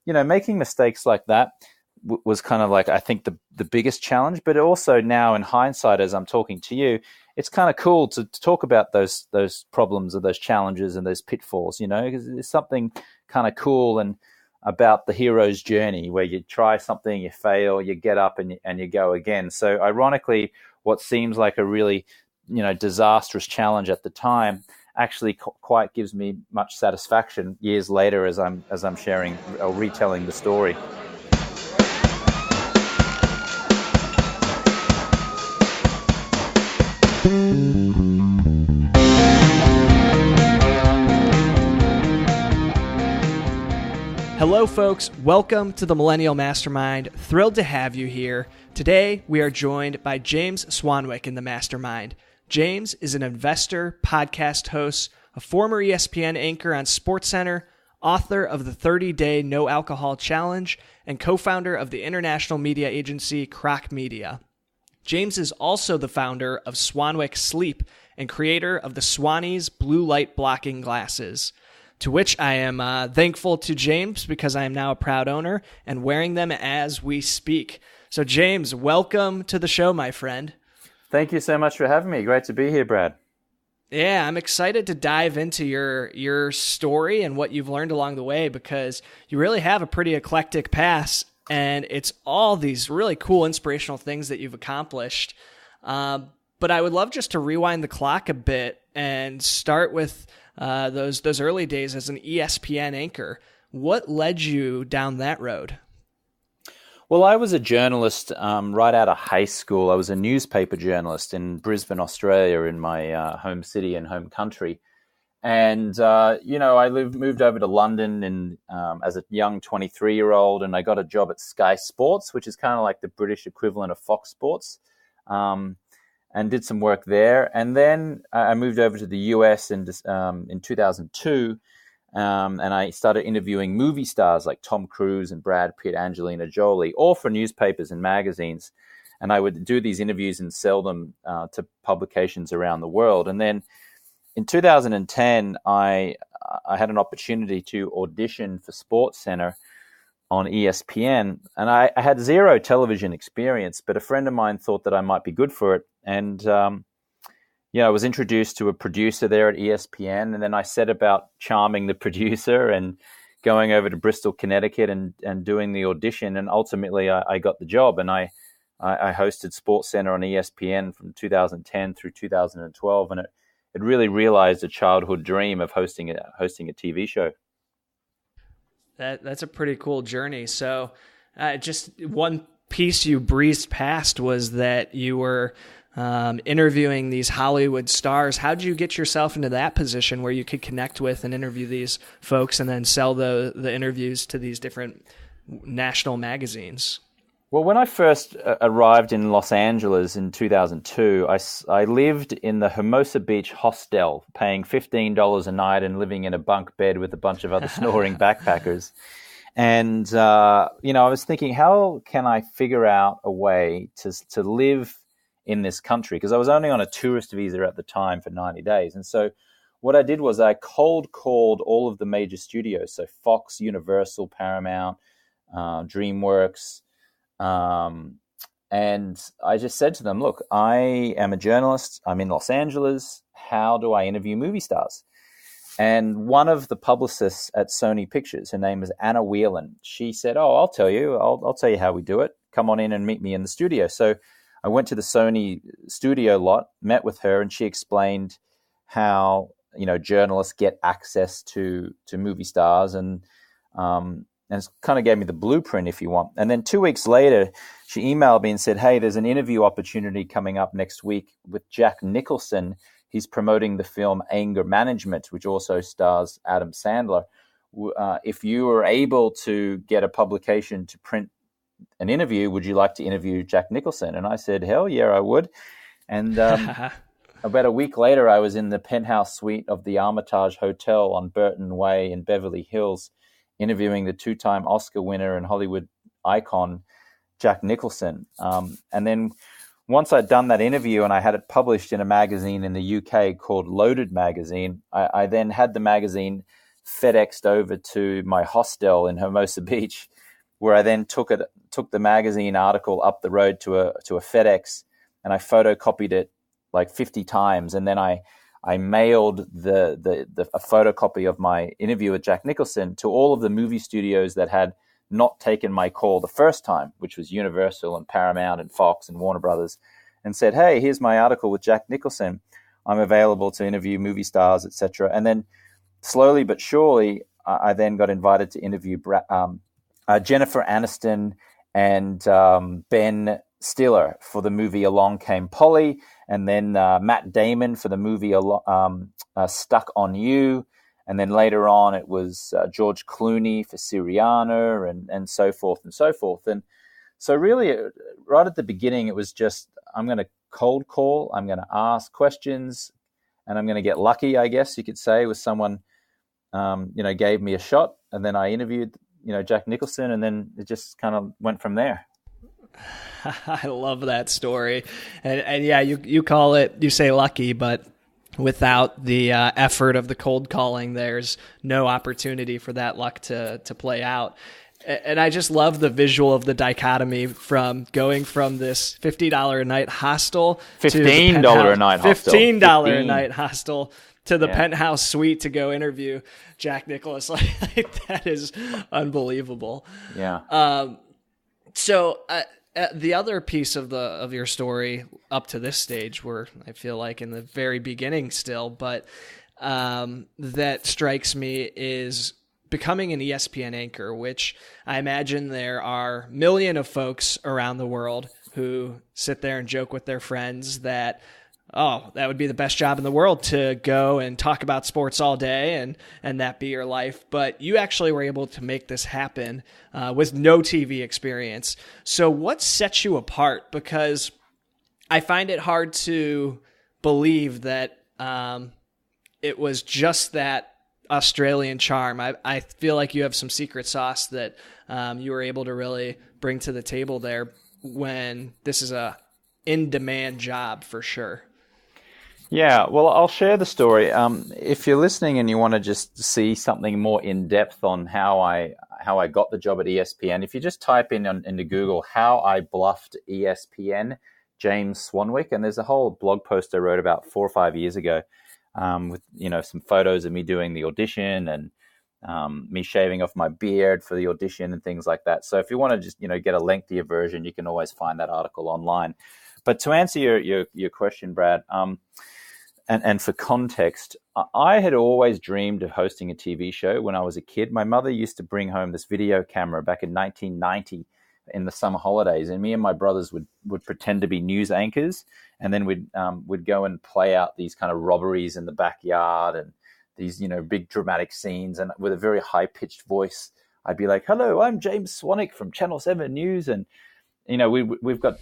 making mistakes like that was kind of like, I think, the biggest challenge. But also now in hindsight, as I'm talking to you, it's kind of cool to talk about those problems or those challenges and those pitfalls, because there's something kind of cool and about the hero's journey where you try something, you fail, you get up and you go again. So ironically, what seems like a really, disastrous challenge at the time actually quite gives me much satisfaction years later as I'm sharing or retelling the story. Hello, folks. Welcome to the Millennial Mastermind. Thrilled to have you here. Today, we are joined by James Swanwick in the Mastermind. James is an investor, podcast host, a former ESPN anchor on SportsCenter, author of the 30-Day No Alcohol Challenge, and co-founder of the international media agency Croc Media. James is also the founder of Swanwick Sleep and creator of the Swannies blue light blocking glasses, to which I am thankful to James because I am now a proud owner and wearing them as we speak. So James, welcome to the show, my friend. Thank you so much for having me. Great to be here, Brad. Yeah, I'm excited to dive into your story and what you've learned along the way because you really have a pretty eclectic past and it's all these really cool inspirational things that you've accomplished. But I would love just to rewind the clock a bit and start with those early days as an ESPN anchor. What led you down that road? Well, I was a journalist right out of high school. I was a newspaper journalist in Brisbane, Australia, in my home city and home country. And, I moved over to London as a young 23-year-old, and I got a job at Sky Sports, which is kind of like the British equivalent of Fox Sports, and did some work there. And then I moved over to the US in 2002, and I started interviewing movie stars like Tom Cruise and Brad Pitt, Angelina Jolie, all for newspapers and magazines. And I would do these interviews and sell them to publications around the world. And then in 2010, I had an opportunity to audition for SportsCenter on ESPN. And I had zero television experience, but a friend of mine thought that I might be good for it. And I was introduced to a producer there at ESPN, and then I set about charming the producer and going over to Bristol, Connecticut, and doing the audition. And ultimately, I got the job, and I hosted SportsCenter on ESPN from 2010 through 2012, and it really realized a childhood dream of hosting a TV show. That's a pretty cool journey. So, just one piece you breezed past was that you were interviewing these Hollywood stars. How did you get yourself into that position where you could connect with and interview these folks and then sell the interviews to these different national magazines? Well, when I first arrived in Los Angeles in 2002, I lived in the Hermosa Beach hostel, paying $15 a night and living in a bunk bed with a bunch of other snoring backpackers. And, I was thinking, how can I figure out a way to live in this country? Because I was only on a tourist visa at the time for 90 days. And so what I did was I cold called all of the major studios, so Fox, Universal, Paramount, DreamWorks, and I just said to them, look, I am a journalist. I'm in Los Angeles. How do I interview movie stars? And one of the publicists at Sony Pictures, her name is Anna Whelan, she said, I'll tell you. I'll tell you how we do it. Come on in and meet me in the studio. So I went to the Sony studio lot, met with her, and she explained how, journalists get access to movie stars and it kind of gave me the blueprint, if you want. And then 2 weeks later, she emailed me and said, hey, there's an interview opportunity coming up next week with Jack Nicholson. He's promoting the film Anger Management, which also stars Adam Sandler. If you are able to get a publication to print an interview, would you like to interview Jack Nicholson? And I said, hell yeah, I would. And about a week later, I was in the penthouse suite of the Armitage Hotel on Burton Way in Beverly Hills, interviewing the two-time Oscar winner and Hollywood icon, Jack Nicholson. And then once I'd done that interview and I had it published in a magazine in the UK called Loaded Magazine, I then had the magazine FedExed over to my hostel in Hermosa Beach, where I then took the magazine article up the road to a FedEx, and I photocopied it like 50 times, and then I mailed a photocopy of my interview with Jack Nicholson to all of the movie studios that had not taken my call the first time, which was Universal and Paramount and Fox and Warner Brothers, and said, "Hey, here's my article with Jack Nicholson. I'm available to interview movie stars, etc." And then slowly but surely, I then got invited to interview Jennifer Aniston and Ben Stiller for the movie Along Came Polly, and then Matt Damon for the movie Stuck on You. And then later on, it was George Clooney for Syriana, and so forth and so forth. And so really, right at the beginning, it was just, I'm going to cold call, I'm going to ask questions, and I'm going to get lucky, I guess you could say, with someone, gave me a shot. And then I interviewed, Jack Nicholson, and then it just kind of went from there. I love that story. And yeah, you call it, you say lucky, but without the effort of the cold calling, there's no opportunity for that luck to play out. And I just love the visual of the dichotomy from going from this $50 a night hostel $15 a night hostel. $15 a night hostel to the penthouse suite to go interview Jack Nicklaus. Like that is unbelievable. Yeah. So the other piece of your story up to this stage, where I feel like in the very beginning still, but that strikes me is becoming an ESPN anchor, which I imagine there are millions of folks around the world who sit there and joke with their friends that, oh, that would be the best job in the world to go and talk about sports all day and that be your life. But you actually were able to make this happen with no TV experience. So what sets you apart? Because I find it hard to believe that it was just that Australian charm. I feel like you have some secret sauce that you were able to really bring to the table there when this is a in-demand job for sure. Yeah, well, I'll share the story. If you're listening and you want to just see something more in depth on how I got the job at ESPN, if you just type into Google how I bluffed ESPN, James Swanwick, and there's a whole blog post I wrote about 4 or 5 years ago, with some photos of me doing the audition and me shaving off my beard for the audition and things like that. So if you want to just get a lengthier version, you can always find that article online. But to answer your question, Brad. And for context, I had always dreamed of hosting a TV show when I was a kid. My mother used to bring home this video camera back in 1990 in the summer holidays, and me and my brothers would pretend to be news anchors, and then we'd go and play out these kind of robberies in the backyard and these big dramatic scenes, and with a very high pitched voice, I'd be like, "Hello, I'm James Swanwick from Channel 7 News," and we've got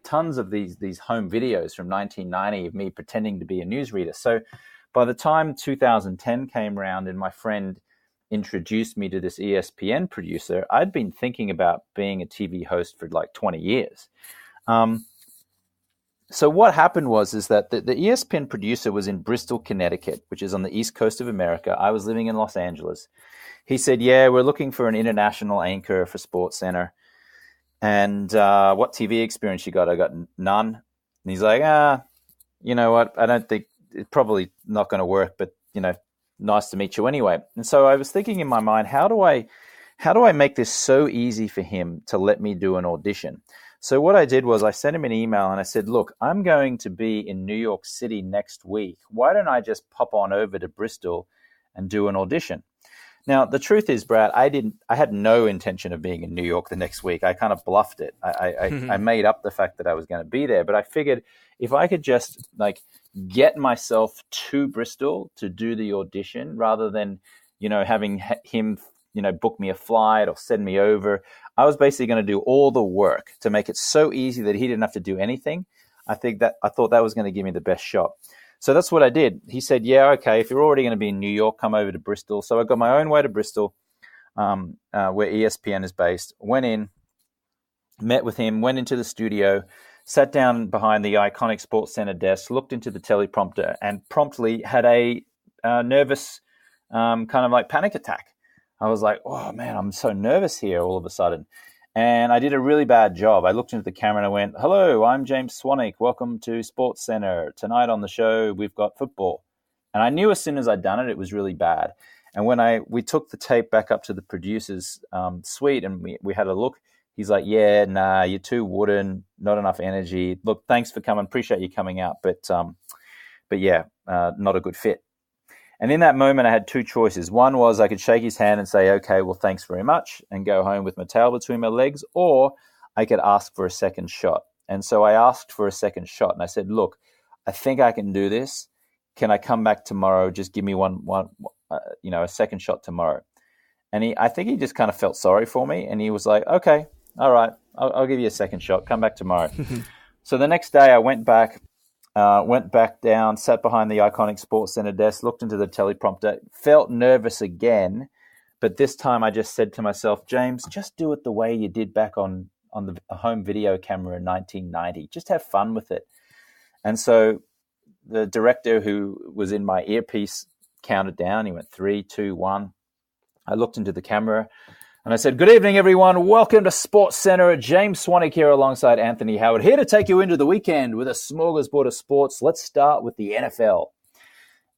tons of these home videos from 1990 of me pretending to be a newsreader. So by the time 2010 came around and my friend introduced me to this ESPN producer, I'd been thinking about being a TV host for like 20 years. So what happened is that the ESPN producer was in Bristol, Connecticut, which is on the east coast of America. I was living in Los Angeles. He said, "Yeah, we're looking for an international anchor for SportsCenter. And what TV experience you got?" I got none. And he's like, you know what? I don't think it's probably not going to work, but nice to meet you anyway. And so I was thinking in my mind, how do I make this so easy for him to let me do an audition? So what I did was I sent him an email and I said, "Look, I'm going to be in New York City next week. Why don't I just pop on over to Bristol and do an audition?" Now, the truth is, Brad, I had no intention of being in New York the next week. I kind of bluffed it. I made up the fact that I was going to be there, but I figured if I could just get myself to Bristol to do the audition rather than, having him, book me a flight or send me over, I was basically going to do all the work to make it so easy that he didn't have to do anything. I thought that was going to give me the best shot. So that's what I did. He said, "Yeah, okay, if you're already going to be in New York, come over to Bristol." So I got my own way to Bristol, where ESPN is based. Went in, met with him, went into the studio, sat down behind the iconic SportsCenter desk, looked into the teleprompter, and promptly had a nervous kind of like panic attack. I was like, oh man, I'm so nervous here all of a sudden. And I did a really bad job. I looked into the camera and I went, hello, I'm James Swanwick. Welcome to Sports Center. Tonight on the show, we've got football. And I knew as soon as I'd done it, it was really bad. And when we took the tape back up to the producer's suite and we had a look, he's like, yeah, nah, you're too wooden, not enough energy. Look, thanks for coming. Appreciate you coming out. But yeah, not a good fit. And in that moment, I had two choices. One was I could shake his hand and say, okay, well, thanks very much, and go home with my tail between my legs, or I could ask for a second shot. And so I asked for a second shot, and I said, look, I think I can do this. Can I come back tomorrow? Just give me a second shot tomorrow. And I think he just kind of felt sorry for me, and he was like, okay, all right, I'll give you a second shot. Come back tomorrow. So the next day I went back down, sat behind the iconic Sports Center desk, looked into the teleprompter, felt nervous again, but this time I just said to myself, James, just do it the way you did back on the home video camera in 1990. Just have fun with it. And so the director who was in my earpiece counted down. He went 3, 2, 1. I looked into the camera and I said, good evening, everyone. Welcome to Sports Center. James Swanwick here alongside Anthony Howard, here to take you into the weekend with a smorgasbord of sports. Let's start with the NFL.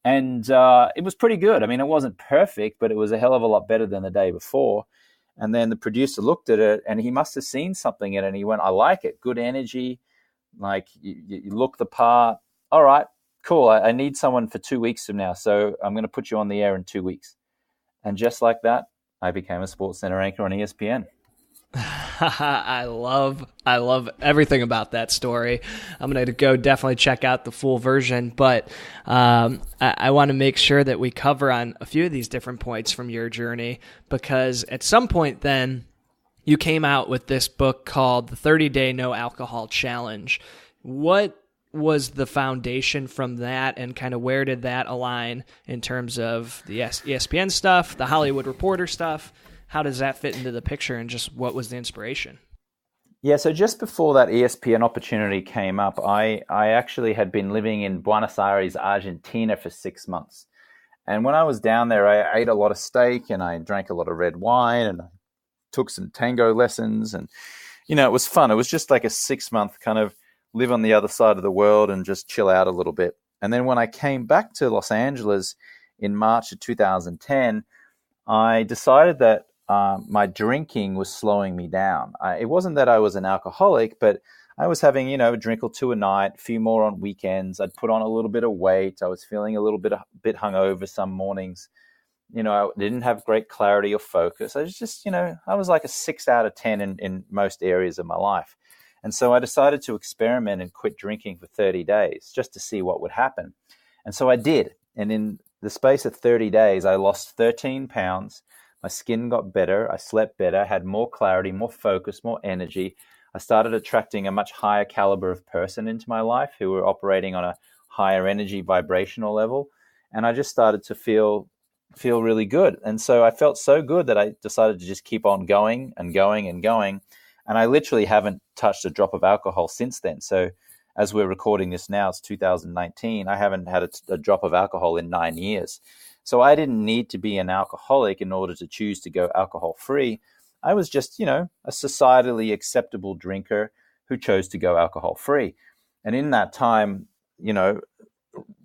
And it was pretty good. I mean, it wasn't perfect, but it was a hell of a lot better than the day before. And then the producer looked at it and he must have seen something in it. And he went, I like it. Good energy. Like you look the part. All right, cool. I need someone for 2 weeks from now. So I'm going to put you on the air in 2 weeks. And just like that, I became a Sports Center anchor on ESPN. I love everything about that story. I'm going to go definitely check out the full version, but I want to make sure that we cover on a few of these different points from your journey, because at some point then you came out with this book called The 30-Day No Alcohol Challenge. What was the foundation from that, and kind of where did that align in terms of the ESPN stuff, the Hollywood Reporter stuff? How does that fit into the picture, and just what was the inspiration? Yeah, so just before that ESPN opportunity came up, I actually had been living in Buenos Aires, Argentina for 6 months. And when I was down there, I ate a lot of steak and I drank a lot of red wine and I took some tango lessons. And, it was fun. It was just like a 6-month kind of live on the other side of the world and just chill out a little bit. And then when I came back to Los Angeles in March of 2010, I decided that my drinking was slowing me down. It wasn't that I was an alcoholic, but I was having, a drink or two a night, a few more on weekends. I'd put on a little bit of weight. I was feeling a little bit hungover some mornings. I didn't have great clarity or focus. I was just, I was like a 6 out of 10 in most areas of my life. And so I decided to experiment and quit drinking for 30 days just to see what would happen. And so I did. And in the space of 30 days, I lost 13 pounds. My skin got better. I slept better, had more clarity, more focus, more energy. I started attracting a much higher caliber of person into my life who were operating on a higher energy vibrational level. And I just started to feel really good. And so I felt so good that I decided to just keep on going and going and going. And I literally haven't touched a drop of alcohol since then. So as we're recording this now, it's 2019. I haven't had a drop of alcohol in 9 years. So I didn't need to be an alcoholic in order to choose to go alcohol free. I was just, a societally acceptable drinker who chose to go alcohol free. And in that time,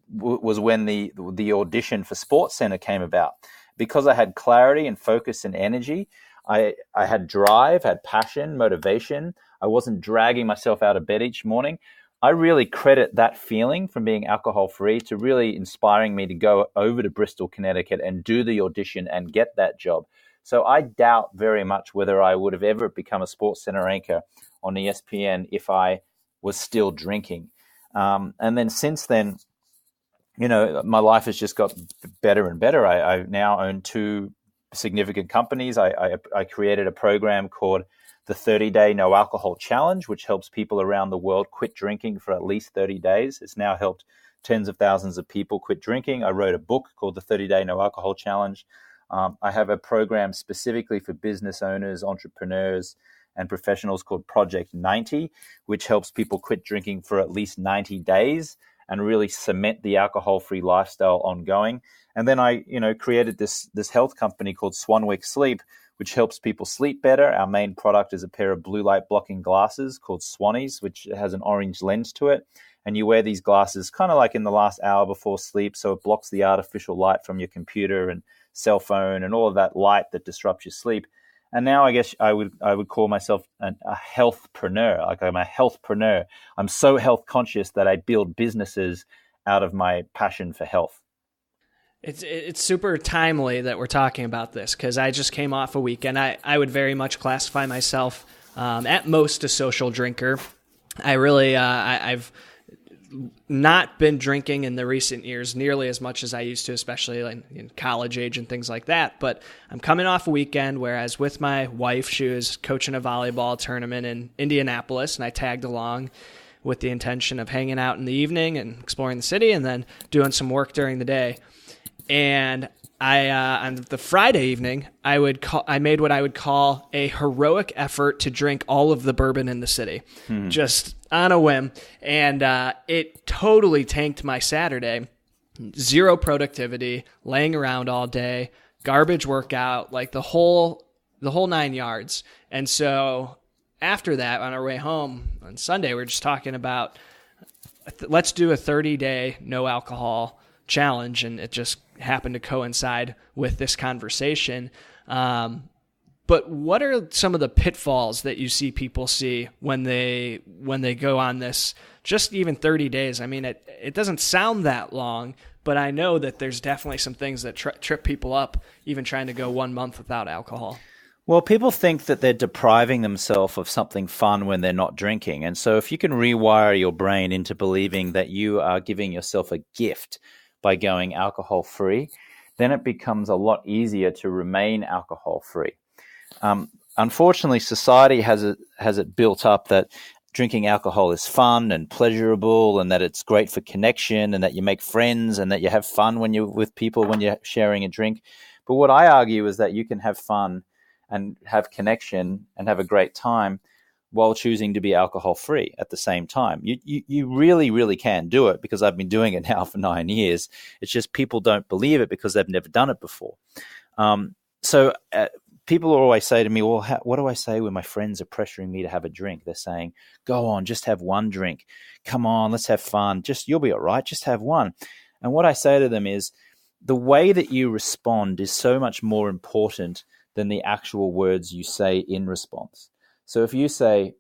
was when the audition for Sports Center came about. Because I had clarity and focus and energy, I had drive, had passion, motivation. I wasn't dragging myself out of bed each morning. I really credit that feeling from being alcohol-free to really inspiring me to go over to Bristol, Connecticut and do the audition and get that job. So I doubt very much whether I would have ever become a Sports Center anchor on ESPN if I was still drinking. And then since then, my life has just got better and better. I now own 2 significant companies. I created a program called the 30-Day No Alcohol Challenge, which helps people around the world quit drinking for at least 30 days. It's now helped tens of thousands of people quit drinking. I wrote a book called the 30-Day No Alcohol Challenge. I have a program specifically for business owners, entrepreneurs, and professionals called Project 90, which helps people quit drinking for at least 90 days. and really cement the alcohol-free lifestyle ongoing. And then I, created this health company called Swanwick Sleep, which helps people sleep better. Our main product is a pair of blue light blocking glasses called Swannies, which has an orange lens to it. And you wear these glasses kind of like in the last hour before sleep, so it blocks the artificial light from your computer and cell phone and all of that light that disrupts your sleep. And now I guess I would call myself a healthpreneur. Like, I'm a healthpreneur. I'm so health conscious that I build businesses out of my passion for health. It's super timely that we're talking about this, because I just came off a weekend. I would very much classify myself at most a social drinker. I've not been drinking in the recent years nearly as much as I used to, especially in college age and things like that. But I'm coming off a weekend, whereas with my wife, she was coaching a volleyball tournament in Indianapolis, and I tagged along with the intention of hanging out in the evening and exploring the city and then doing some work during the day. And on the Friday evening, I made what I would call a heroic effort to drink all of the bourbon in the city, just on a whim. And it totally tanked my Saturday. Zero productivity, laying around all day, garbage workout, like the whole 9 yards. And so after that, on our way home on Sunday, we're just talking about, let's do a 30-day no alcohol challenge, and it just happened to coincide with this conversation. But what are some of the pitfalls that you see people see when they go on this, just even 30 days? I mean, it doesn't sound that long, but I know that there's definitely some things that trip people up, even trying to go 1 month without alcohol. Well, people think that they're depriving themselves of something fun when they're not drinking. And so if you can rewire your brain into believing that you are giving yourself a gift by going alcohol-free, then it becomes a lot easier to remain alcohol-free. Unfortunately, society has it built up that drinking alcohol is fun and pleasurable, and that it's great for connection, and that you make friends, and that you have fun when you're with people when you're sharing a drink. But what I argue is that you can have fun and have connection and have a great time while choosing to be alcohol-free at the same time. You really, really can do it, because I've been doing it now for 9 years. It's just people don't believe it because they've never done it before. So people always say to me, well, what do I say when my friends are pressuring me to have a drink? They're saying, go on, just have one drink. Come on, let's have fun. You'll be all right. Just have one. And what I say to them is, the way that you respond is so much more important than the actual words you say in response. So if you say,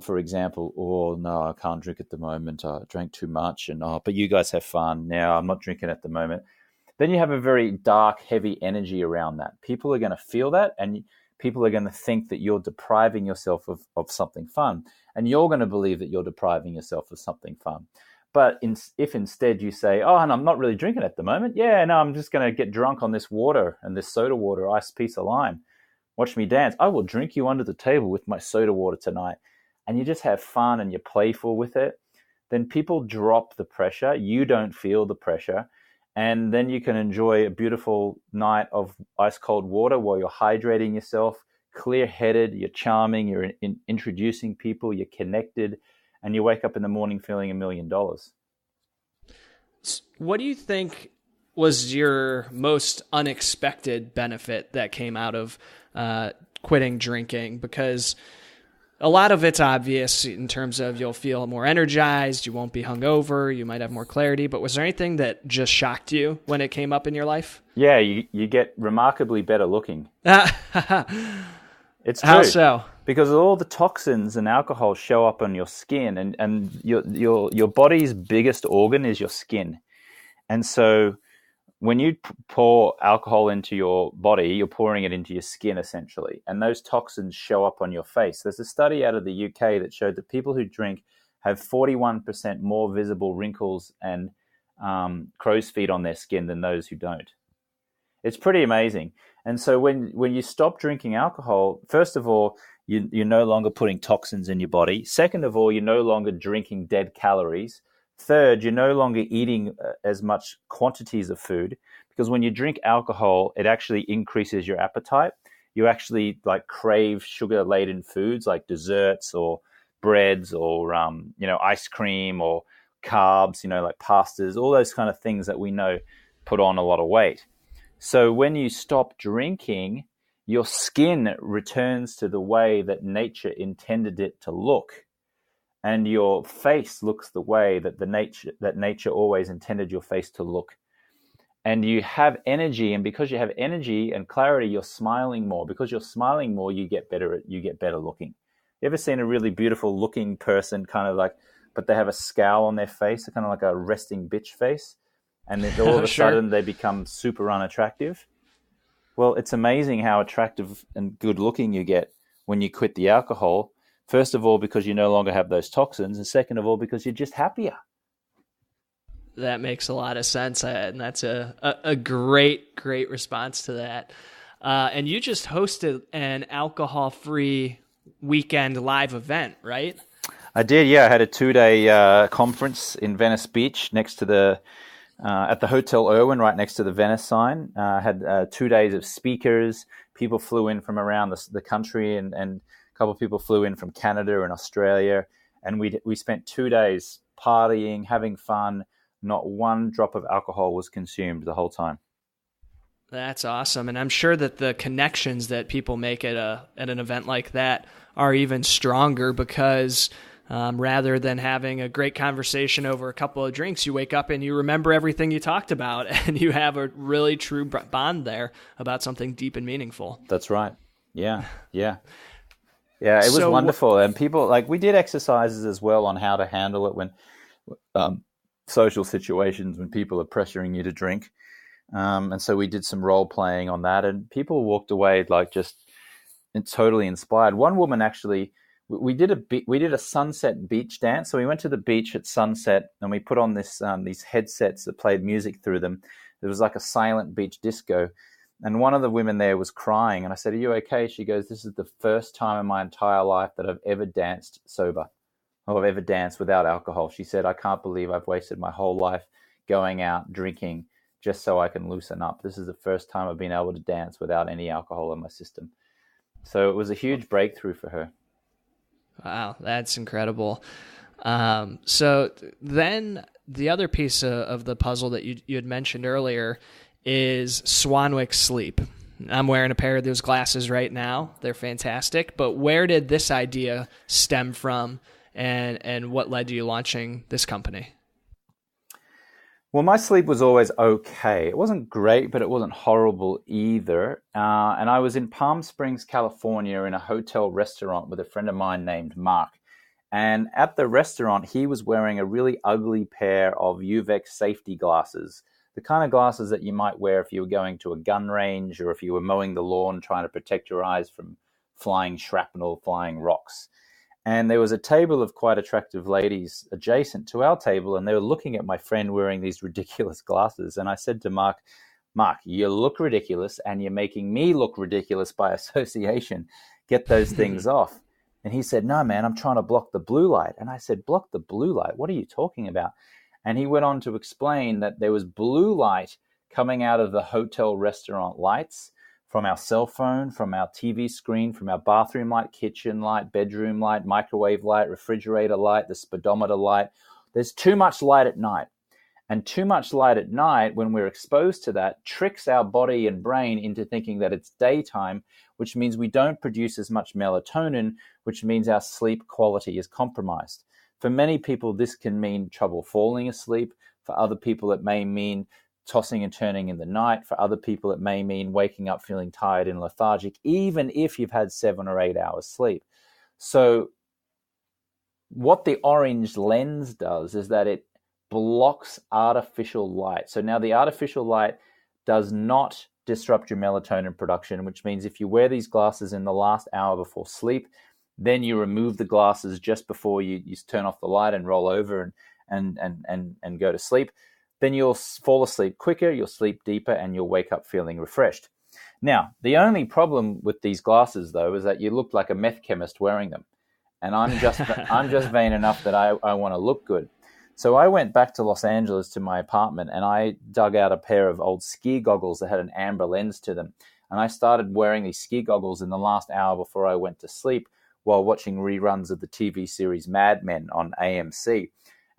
for example, oh, no, I can't drink at the moment. I drank too much. And but you guys have fun. Now I'm not drinking at the moment. Then you have a very dark, heavy energy around that. People are going to feel that, and people are going to think that you're depriving yourself of something fun. And you're going to believe that you're depriving yourself of something fun. But if instead you say, oh, and I'm not really drinking at the moment. Yeah, no, I'm just going to get drunk on this water and this soda water, iced piece of lime. Watch me dance. I will drink you under the table with my soda water tonight. And you just have fun and you're playful with it. Then people drop the pressure. You don't feel the pressure. And then you can enjoy a beautiful night of ice cold water while you're hydrating yourself, clear-headed, you're charming, you're introducing people, you're connected, and you wake up in the morning feeling $1 million. What do you think was your most unexpected benefit that came out of quitting drinking? Because a lot of it's obvious in terms of you'll feel more energized, you won't be hungover, you might have more clarity. But was there anything that just shocked you when it came up in your life? Yeah, you get remarkably better looking. It's true. How so? Because all the toxins and alcohol show up on your skin, and your body's biggest organ is your skin. And so when you pour alcohol into your body, you're pouring it into your skin essentially. And those toxins show up on your face. There's a study out of the UK that showed that people who drink have 41% more visible wrinkles and crow's feet on their skin than those who don't. It's pretty amazing. And so when you stop drinking alcohol, first of all, you're no longer putting toxins in your body. Second of all, you're no longer drinking dead calories. Third, you're no longer eating as much quantities of food, because when you drink alcohol, it actually increases your appetite. You actually crave sugar-laden foods like desserts or breads or ice cream or carbs, like pastas, all those kind of things that we know put on a lot of weight. So when you stop drinking, your skin returns to the way that nature intended it to look. And your face looks the way that nature always intended your face to look. And you have energy, and because you have energy and clarity, you're smiling more. Because you're smiling more, you get better looking. You ever seen a really beautiful looking person but they have a scowl on their face, kind of like a resting bitch face, and then all of a Sure. sudden they become super unattractive? Well, it's amazing how attractive and good looking you get when you quit the alcohol. First of all, because you no longer have those toxins, and second of all, because you're just happier. That makes a lot of sense, and that's a great response to that. And you just hosted an alcohol-free weekend live event, right? I did, yeah. I had a 2-day conference in Venice Beach next to at the Hotel Irwin, right next to the Venice sign. I had 2 days of speakers. People flew in from around the country, and a couple of people flew in from Canada and Australia. And we spent 2 days partying, having fun. Not one drop of alcohol was consumed the whole time. That's awesome. And I'm sure that the connections that people make at an event like that are even stronger because rather than having a great conversation over a couple of drinks, you wake up and you remember everything you talked about, and you have a really true bond there about something deep and meaningful. That's right. Yeah. It was wonderful. And people, we did exercises as well on how to handle it when social situations, when people are pressuring you to drink. And so we did some role playing on that, and people walked away just totally inspired. One woman actually, we did a sunset beach dance. So we went to the beach at sunset, and we put on these headsets that played music through them. It was like a silent beach disco. And one of the women there was crying, and I said, "Are you okay?" She goes, "This is the first time in my entire life that I've ever danced sober. I've ever danced without alcohol." She said, "I can't believe I've wasted my whole life going out drinking just so I can loosen up. This is the first time I've been able to dance without any alcohol in my system." So it was a huge breakthrough for her. Wow, that's incredible. So then the other piece of the puzzle that you had mentioned earlier is Swanwick Sleep. I'm wearing a pair of those glasses right now. They're fantastic. But where did this idea stem from, and what led to you launching this company? Well, my sleep was always okay. It wasn't great, but it wasn't horrible either. And I was in Palm Springs, California, in a hotel restaurant with a friend of mine named Mark. And at the restaurant, he was wearing a really ugly pair of Uvex safety glasses, the kind of glasses that you might wear if you were going to a gun range or if you were mowing the lawn trying to protect your eyes from flying shrapnel, flying rocks. And there was a table of quite attractive ladies adjacent to our table, and they were looking at my friend wearing these ridiculous glasses. And I said to Mark, you look ridiculous, and you're making me look ridiculous by association. Get those things off. And he said, "No, man, I'm trying to block the blue light." And I said, "Block the blue light? What are you talking about?" And he went on to explain that there was blue light coming out of the hotel restaurant lights, from our cell phone, from our TV screen, from our bathroom light, kitchen light, bedroom light, microwave light, refrigerator light, the speedometer light. There's too much light at night. And too much light at night, when we're exposed to that, tricks our body and brain into thinking that it's daytime, which means we don't produce as much melatonin, which means our sleep quality is compromised. For many people, this can mean trouble falling asleep. For other people, it may mean tossing and turning in the night. For other people, it may mean waking up feeling tired and lethargic, even if you've had 7 or 8 hours sleep. So what the orange lens does is that it blocks artificial light. So now the artificial light does not disrupt your melatonin production, which means if you wear these glasses in the last hour before sleep, then you remove the glasses just before you turn off the light and roll over and go to sleep, then you'll fall asleep quicker, you'll sleep deeper, and you'll wake up feeling refreshed. Now, the only problem with these glasses, though, is that you look like a meth chemist wearing them. And I'm just vain enough that I want to look good. So I went back to Los Angeles to my apartment, and I dug out a pair of old ski goggles that had an amber lens to them. And I started wearing these ski goggles in the last hour before I went to sleep while watching reruns of the TV series Mad Men on AMC.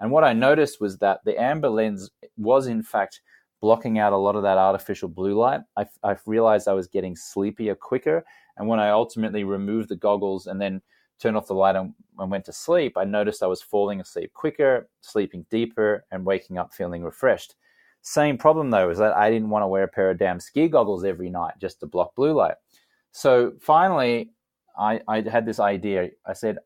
And what I noticed was that the amber lens was in fact blocking out a lot of that artificial blue light. I realized I was getting sleepier quicker. And when I ultimately removed the goggles and then turned off the light and went to sleep, I noticed I was falling asleep quicker, sleeping deeper, and waking up feeling refreshed. Same problem, though, is that I didn't want to wear a pair of damn ski goggles every night just to block blue light. So finally, I had this idea. I said,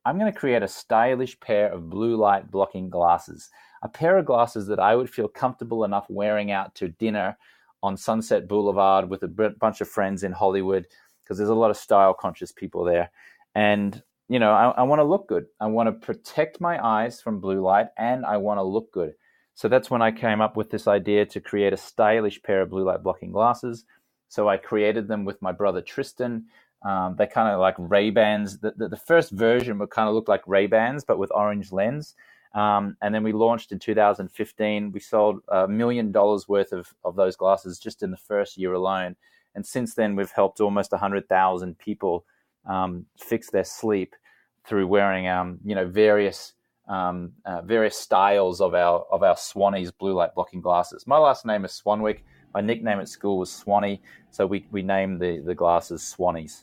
I'm going to create a stylish pair of blue light blocking glasses, a pair of glasses that I would feel comfortable enough wearing out to dinner on Sunset Boulevard with a bunch of friends in Hollywood, because there's a lot of style conscious people there. And, I want to look good. I want to protect my eyes from blue light, and I want to look good. So that's when I came up with this idea to create a stylish pair of blue light blocking glasses. So I created them with my brother Tristan. They kind of like Ray-Bans. The first version would kind of look like Ray-Bans, but with orange lens. And then we launched in 2015. We sold $1 million worth of those glasses just in the first year alone. And since then, we've helped almost 100,000 people fix their sleep through wearing, various styles of our Swannies blue light blocking glasses. My last name is Swanwick. My nickname at school was Swanee, so we named the glasses Swannies.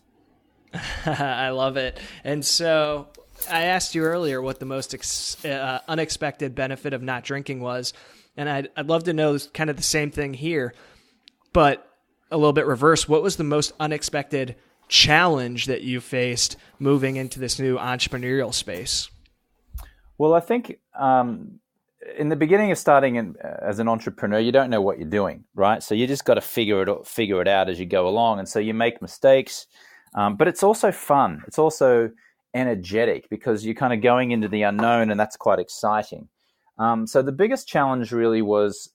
I love it. And so I asked you earlier what the most unexpected benefit of not drinking was, and I'd love to know kind of the same thing here, but a little bit reverse. What was the most unexpected challenge that you faced moving into this new entrepreneurial space? Well, I think in the beginning of starting as an entrepreneur, you don't know what you're doing, right? So you just got to figure it out as you go along. And so you make mistakes, but it's also fun. It's also energetic because you're kind of going into the unknown, and that's quite exciting. So the biggest challenge really was,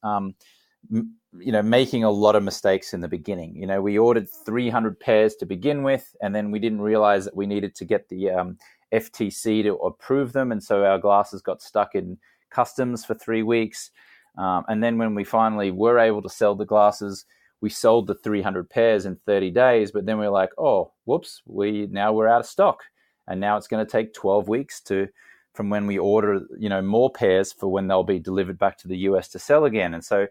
making a lot of mistakes in the beginning. We ordered 300 pairs to begin with, and then we didn't realize that we needed to get the FTC to approve them. And so our glasses got stuck in customs for 3 weeks. And then when we finally were able to sell the glasses, we sold the 300 pairs in 30 days. But then we were like, oh, whoops, we're out of stock. And now it's going to take 12 weeks from when we order, more pairs for when they'll be delivered back to the US to sell again. And so,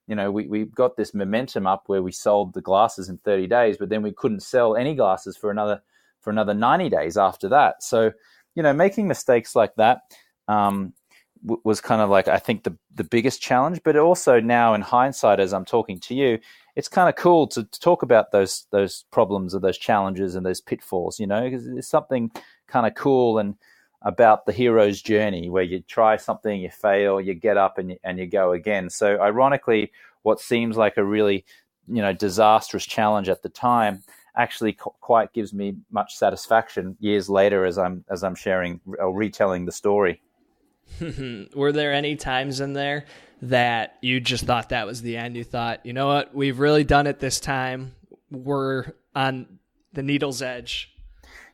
we got this momentum up where we sold the glasses in 30 days, but then we couldn't sell any glasses for another 90 days after that. So, making mistakes like that was kind of like, I think, the biggest challenge. But also now in hindsight, as I'm talking to you, it's kind of cool to talk about those problems or those challenges and those pitfalls, because there's something kind of cool and about the hero's journey where you try something, you fail, you get up and you go again. So ironically, what seems like a really, disastrous challenge at the time actually quite gives me much satisfaction years later as I'm sharing or retelling the story. Were there any times in there that you just thought that was the end? You thought, you know what, we've really done it this time. We're on the needle's edge.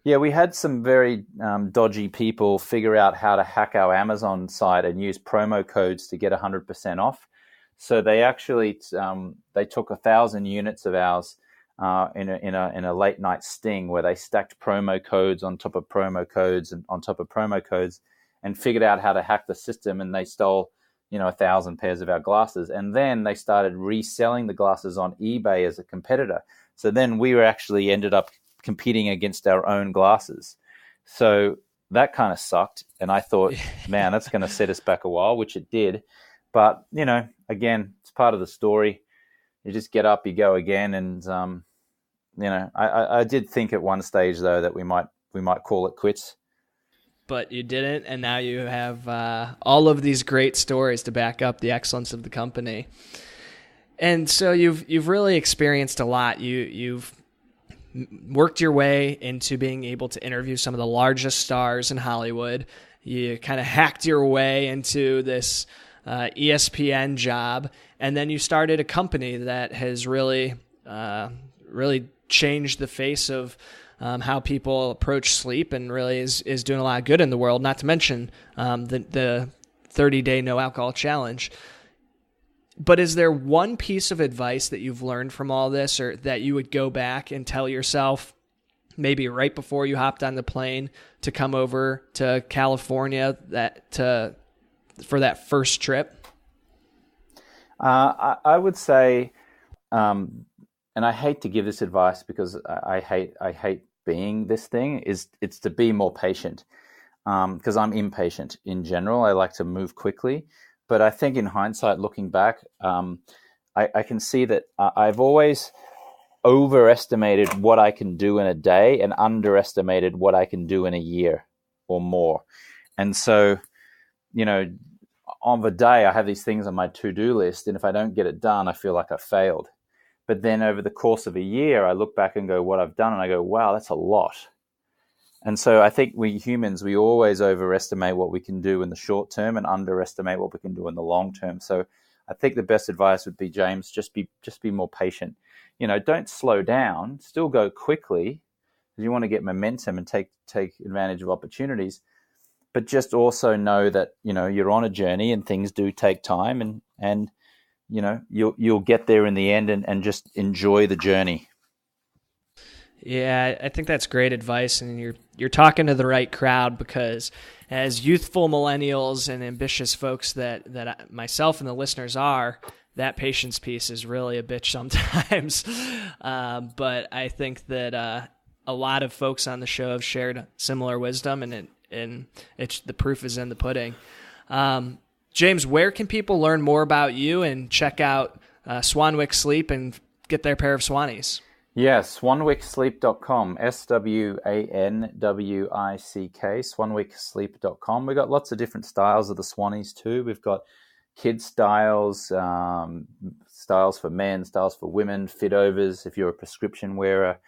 Yeah, we had some very dodgy people figure out how to hack our Amazon site and use promo codes to get 100% off. So they actually they took 1,000 units of ours in a late night sting where they stacked promo codes on top of promo codes and on top of promo codes and figured out how to hack the system, and they stole 1,000 pairs of our glasses. And then they started reselling the glasses on eBay as a competitor. So then we were actually ended up competing against our own glasses. So that kind of sucked. And I thought, man, that's going to set us back a while, which it did. But, again, it's part of the story. You just get up, you go again. And, I did think at one stage, though, that we might call it quits. But you didn't. And now you have all of these great stories to back up the excellence of the company. And so you've really experienced a lot. You've worked your way into being able to interview some of the largest stars in Hollywood. You kind of hacked your way into this ESPN job, and then you started a company that has really changed the face of how people approach sleep, and really is doing a lot of good in the world, not to mention the 30-day no alcohol challenge. But is there one piece of advice that you've learned from all this, or that you would go back and tell yourself maybe right before you hopped on the plane to come over to California, that to for that first trip? I would say, and I hate to give this advice because I hate being this thing, it's to be more patient, because I'm impatient in general. I like to move quickly. But I think in hindsight, looking back, I can see that I've always overestimated what I can do in a day and underestimated what I can do in a year or more. And so, on the day, I have these things on my to-do list, and if I don't get it done, I feel like I failed. But then over the course of a year, I look back and go, what I've done, and I go, wow, that's a lot. And so I think we humans, we always overestimate what we can do in the short term and underestimate what we can do in the long term. So I think the best advice would be, James, just be more patient. Don't slow down, still go quickly, because you want to get momentum and take advantage of opportunities. But just also know that, you're on a journey and things do take time, and you'll get there in the end, and just enjoy the journey. Yeah, I think that's great advice, and you're talking to the right crowd, because as youthful millennials and ambitious folks that myself and the listeners are, that patience piece is really a bitch sometimes. But I think that a lot of folks on the show have shared similar wisdom, and the proof is in the pudding. James, where can people learn more about you and check out Swanwick Sleep and get their pair of Swannies? Yes, swanwicksleep.com, SWANWICK, swanwicksleep.com. We've got lots of different styles of the Swannies too. We've got kids styles, styles for men, styles for women, fit overs if you're a prescription wearer.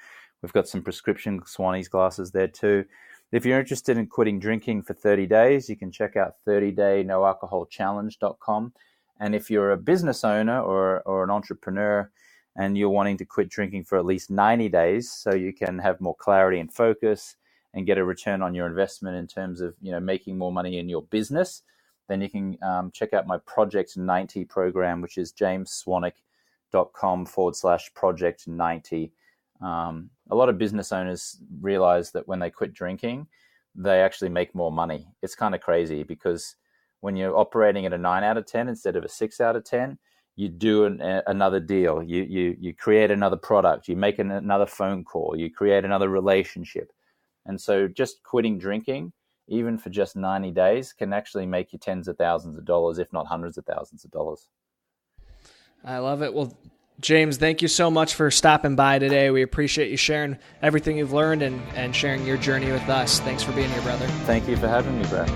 We've got some prescription Swannies glasses there too. If you're interested in quitting drinking for 30 days, you can check out 30daynoalcoholchallenge.com. And if you're a business owner or an entrepreneur, and you're wanting to quit drinking for at least 90 days so you can have more clarity and focus and get a return on your investment in terms of, making more money in your business, then you can check out my Project 90 program, which is jamesswanwick.com/Project 90. A lot of business owners realize that when they quit drinking, they actually make more money. It's kind of crazy, because when you're operating at a 9 out of 10 instead of a 6 out of 10, you do another deal, you create another product, you make another phone call, you create another relationship. And so just quitting drinking, even for just 90 days, can actually make you tens of thousands of dollars, if not hundreds of thousands of dollars. I love it. Well, James, thank you so much for stopping by today. We appreciate you sharing everything you've learned and sharing your journey with us. Thanks for being here, brother. Thank you for having me, Brad.